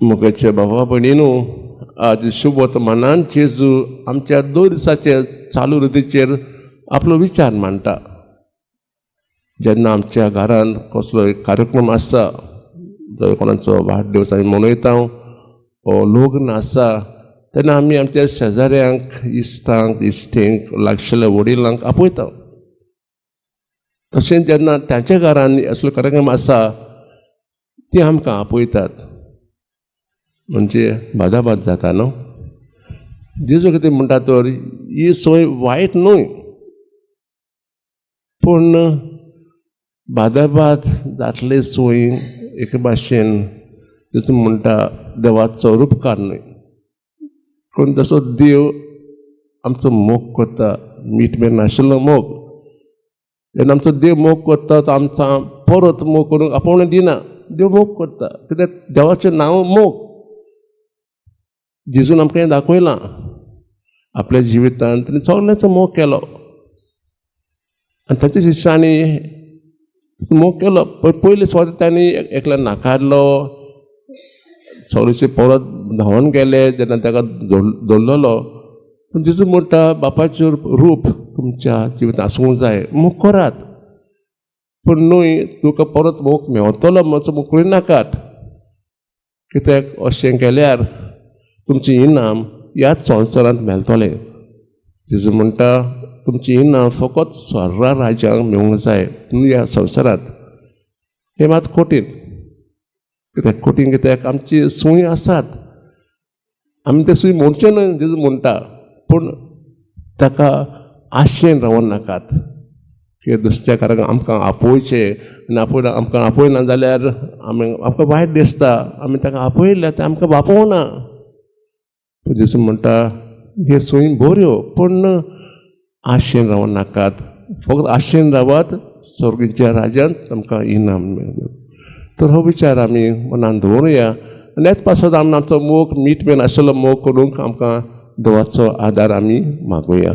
मुखाचे बाबा भयणीनो, आज शुभ वर्तमानान जेजू आमच्या 2 दिसाचे चालू रुतीचेर आपलो विचार मांडटा. जेन्ना आमच्या घरांत कसलोय कार्यक्रम आसा, जर कोणाचो वाडदिवस आमी मनयता वा लग्न आसा, तेन्ना आमी आमच्या शेजाऱ्यांक, इश्टांक, इश्टींक, लागशिल्ल्या वडिलांक आपयता. तशेंच जेन्ना तांच्या घरांनी असलो कार्यक्रम आसा ती आमकां आपयतात. म्हणजे बादाबाद जाता न्हू. जेजू कितें म्हणटा तर ही सोय वायट न्हय, पूण बादाबाद जातले सोय एके भाशेन जेजू म्हणटा देवाचो उपकार न्हय. पूण तसो देव आमचो मोग करता, मीठ बी नाशिल्लो मोग. जेन्ना आमचो देव मोग करता तो आमचा परत मोग करूंक आपूण दिना. देव मोग करता कित्याक देवाचें नांव मोग. जेजून आमकां हें दाखयलां. आपल्या जिवितांत ताणें सगळ्यांचो मोग केलो आनी ताच्या शिश्यांनी मोग केलो. पण पयलीं स्वता तांणी एकल्याक नाकारलो, सगळेशे परत धांवून गेले जेन्ना ताका धरलेलो. पूण जेजू म्हणटा बापाचें रूप तुमच्या जिवितांत आसूंक जाय, मोग करात. पूण न्हय तुका परत मोग मेवतलो मातसो मोग करिनाकात. कित्याक अशें केल्यार तुमचें इनाम ह्याच संवसारांत मेळटलें. जेजू म्हणटा तुमचें इनाम फकत स्वर्गा राज्यांत मेळूंक जाय, ह्या संवसारांत. हें मात कठीण. कित्याक आमची सूय आसात, आमी ते सूय मोडचे न्हय जेजू म्हणटा. पूण ताका आशेन रावूं नाकात की दुसऱ्या काराक आमकां आपोवचें आनी आमकां आपयना जाल्यार आमकां वायट दिसता. आमी ताका आपयल्या ते आमकां बापोवना. जेजू म्हणटा हे सूय बऱ्यो, पूण आशेन रावूं नाकात. फकत आशेन रावात, स्वर्गीच्या राज्यांत तुमकां इनाम मेळटलें. तर हो विचार आमी मनान दवरुया आनी हेच पासत आमचो मोग मीठ बी नाशिल्लो मोग करूंक आमकां देवाचो आदार आमी मागुया.